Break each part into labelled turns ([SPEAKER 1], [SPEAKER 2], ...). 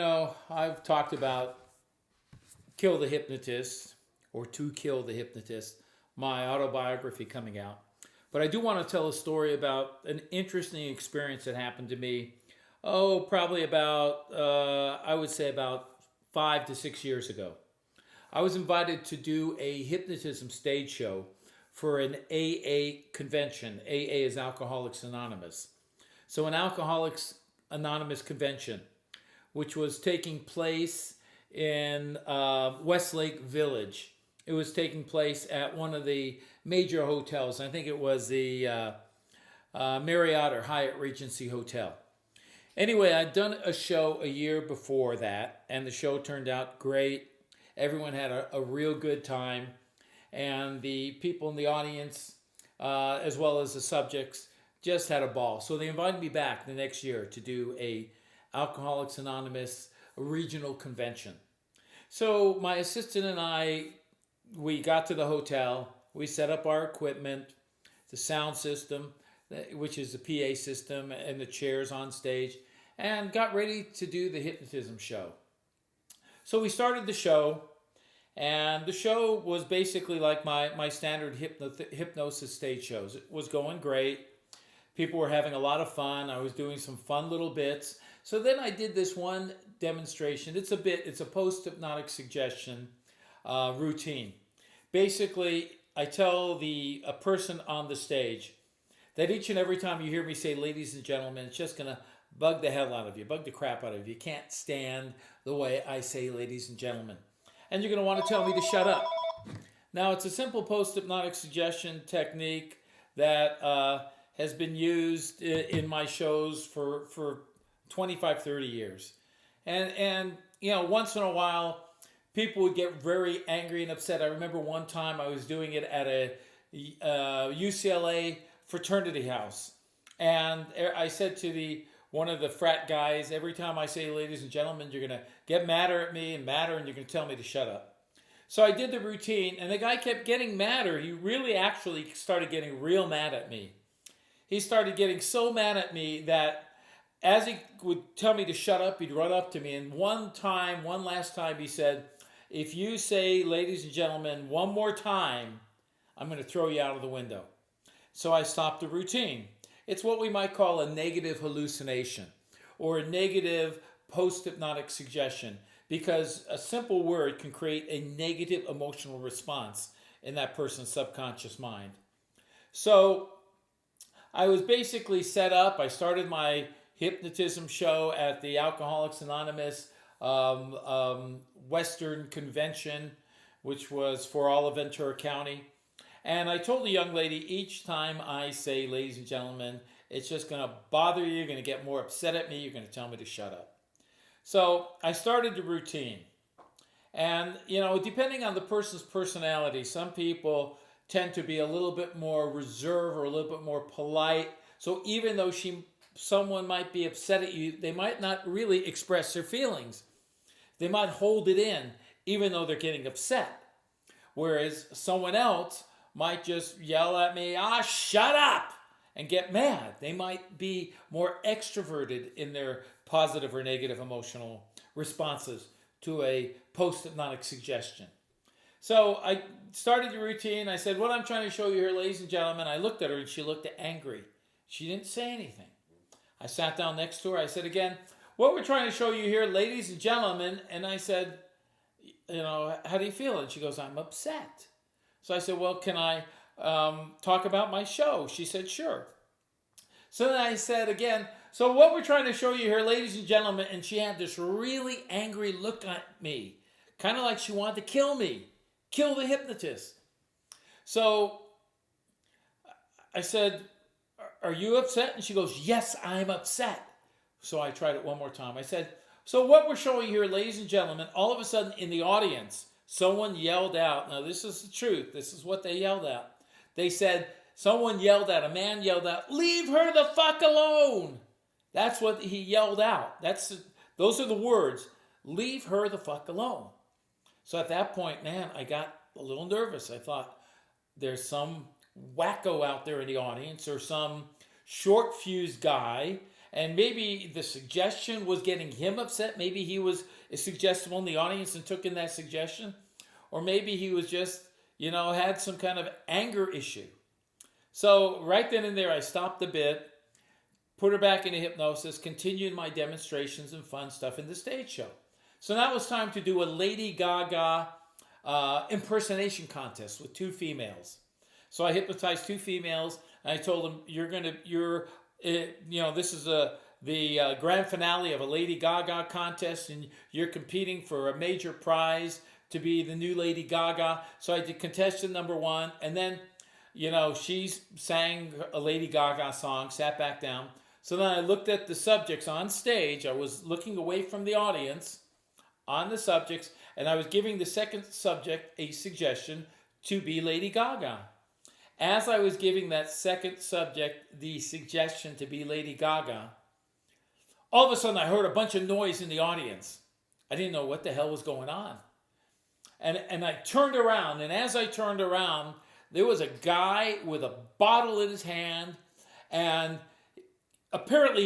[SPEAKER 1] I've talked about Kill the Hypnotist or To Kill the Hypnotist, my autobiography coming out. But I do want to tell a story about an interesting experience that happened to me. Oh, probably I would say about 5 to 6 years ago. I was invited to do a hypnotism stage show for an AA convention. AA is Alcoholics Anonymous. So, an Alcoholics Anonymous convention, which was taking place in Westlake Village. It was taking place at one of the major hotels. I think it was the Marriott or Hyatt Regency Hotel. Anyway, I'd done a show a year before that, and the show turned out great. Everyone had a real good time, and the people in the audience, as well as the subjects, just had a ball. So they invited me back the next year to do a Alcoholics Anonymous regional convention. So my assistant and I, we got to the hotel, we set up our equipment, the sound system, which is the PA system, and the chairs on stage, and got ready to do the hypnotism show. So we started the show, and the show was basically like my standard hypnosis stage shows. It was going great. People were having a lot of fun. I was doing some fun little bits. So then I did this one demonstration. It's a post-hypnotic suggestion routine. Basically, I tell a person on the stage that each and every time you hear me say, ladies and gentlemen, it's just going to bug the hell out of you, bug the crap out of you. You can't stand the way I say ladies and gentlemen. And you're going to want to tell me to shut up. Now, it's a simple post-hypnotic suggestion technique that has been used in my shows for 25, 30 years. And once in a while, people would get very angry and upset. I remember one time I was doing it at a UCLA fraternity house. And I said to one of the frat guys, every time I say ladies and gentlemen, you're going to get madder at me and you're going to tell me to shut up. So I did the routine, and the guy kept getting madder. He really actually started getting real mad at me. He started getting so mad at me that as he would tell me to shut up, he'd run up to me. And one last time, he said, if you say, ladies and gentlemen, one more time, I'm going to throw you out of the window. So I stopped the routine. It's what we might call a negative hallucination or a negative post-hypnotic suggestion, because a simple word can create a negative emotional response in that person's subconscious mind. So I was basically set up. I started my hypnotism show at the Alcoholics Anonymous Western Convention, which was for all of Ventura County. And I told the young lady, each time I say, ladies and gentlemen, it's just going to bother you. You're going to get more upset at me. You're going to tell me to shut up. So I started the routine. And, depending on the person's personality, some people tend to be a little bit more reserved or a little bit more polite. So even though someone might be upset at you, they might not really express their feelings. They might hold it in, even though they're getting upset. Whereas someone else might just yell at me, shut up, and get mad. They might be more extroverted in their positive or negative emotional responses to a post-hypnotic suggestion. So I started the routine. I said, what I'm trying to show you here, ladies and gentlemen, I looked at her and she looked angry. She didn't say anything. I sat down next to her. I said again, what we're trying to show you here, ladies and gentlemen, and I said, how do you feel? And she goes, I'm upset. So I said, well, can I talk about my show? She said, sure. So then I said again, so what we're trying to show you here, ladies and gentlemen, and she had this really angry look at me, kind of like she wanted to kill me, kill the hypnotist. So I said, are you upset? And she goes, yes, I'm upset. So I tried it one more time. I said, so what we're showing here, ladies and gentlemen, all of a sudden in the audience, someone yelled out. Now, this is the truth. This is what they yelled out. They said, a man yelled out, leave her the fuck alone. That's what he yelled out. Those are the words, leave her the fuck alone. So at that point, man, I got a little nervous. I thought, there's some wacko out there in the audience or some short-fused guy, and maybe the suggestion was getting him upset. Maybe he was suggestible in the audience and took in that suggestion. Or maybe he was just, had some kind of anger issue. So right then and there, I stopped the bit, put her back into hypnosis, continued my demonstrations and fun stuff in the stage show. So now it was time to do a Lady Gaga impersonation contest with 2 females. So I hypnotized 2 females, and I told them, this is the grand finale of a Lady Gaga contest, and you're competing for a major prize to be the new Lady Gaga. So I did contestant number 1, and then, she sang a Lady Gaga song, sat back down. So then I looked at the subjects on stage. I was looking away from the audience on the subjects, and I was giving the second subject a suggestion to be Lady Gaga. As I was giving that second subject the suggestion to be Lady Gaga, all of a sudden I heard a bunch of noise in the audience. I didn't know what the hell was going on. And I turned around, and as I turned around, there was a guy with a bottle in his hand, and apparently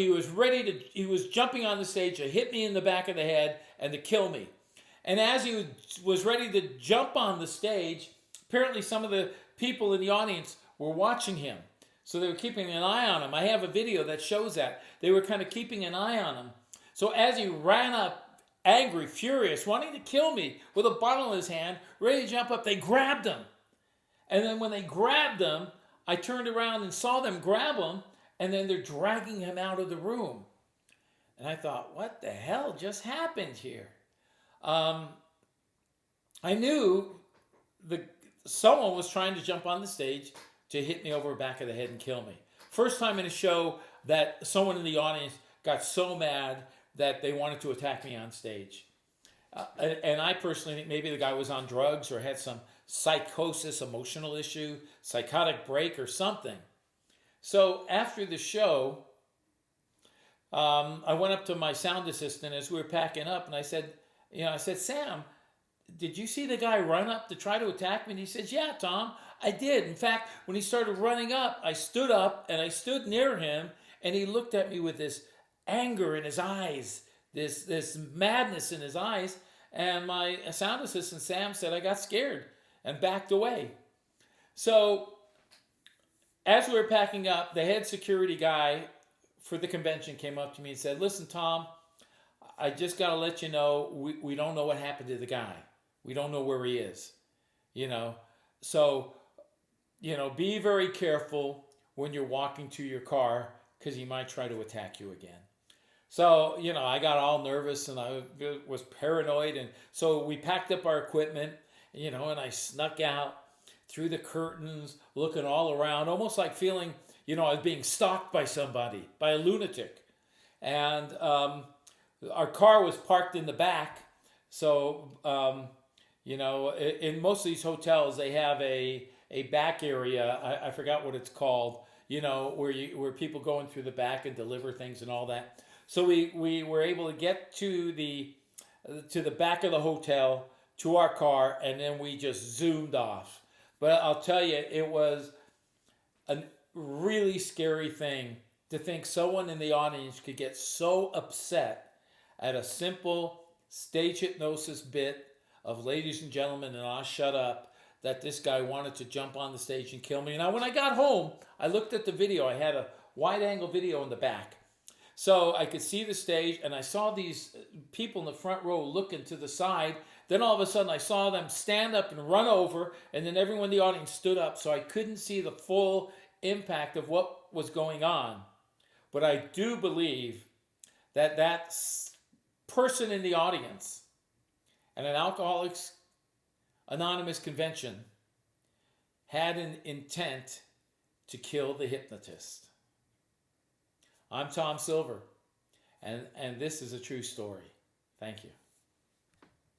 [SPEAKER 1] he was jumping on the stage to hit me in the back of the head and to kill me. And as he was ready to jump on the stage, apparently some of the people in the audience were watching him. So they were keeping an eye on him. I have a video that shows that. They were kind of keeping an eye on him. So as he ran up, angry, furious, wanting to kill me with a bottle in his hand, ready to jump up, they grabbed him. And then when they grabbed him, I turned around and saw them grab him, and then they're dragging him out of the room. And I thought, what the hell just happened here? I knew someone was trying to jump on the stage to hit me over the back of the head and kill me. First time in a show that someone in the audience got so mad that they wanted to attack me on stage. And I personally think maybe the guy was on drugs or had some psychosis, emotional issue, psychotic break or something. So after the show, I went up to my sound assistant as we were packing up, and I said, Sam, did you see the guy run up to try to attack me? And he says, yeah, Tom, I did. In fact, when he started running up, I stood up and I stood near him, and he looked at me with this anger in his eyes, this madness in his eyes. And my sound assistant, Sam, said I got scared and backed away. So as we were packing up, the head security guy for the convention came up to me and said, listen, Tom, I just got to let you know, we don't know what happened to the guy. We don't know where he is, So, be very careful when you're walking to your car because he might try to attack you again. So, I got all nervous and I was paranoid. And so we packed up our equipment, and I snuck out through the curtains, looking all around, almost like feeling, I was being stalked by somebody, by a lunatic. And our car was parked in the back. So, in most of these hotels, they have a back area. I forgot what it's called, where people go in through the back and deliver things and all that. So we were able to get to the back of the hotel, to our car, and then we just zoomed off. But I'll tell you, it was a really scary thing to think someone in the audience could get so upset at a simple stage hypnosis bit of ladies and gentlemen, and I'll shut up, that this guy wanted to jump on the stage and kill me. Now, when I got home, I looked at the video. I had a wide-angle video in the back. So I could see the stage, and I saw these people in the front row looking to the side. Then all of a sudden, I saw them stand up and run over, and then everyone in the audience stood up, so I couldn't see the full impact of what was going on. But I do believe that that person in the audience at an Alcoholics Anonymous convention had an intent to kill the hypnotist. I'm Tom Silver, and this is a true story. Thank you.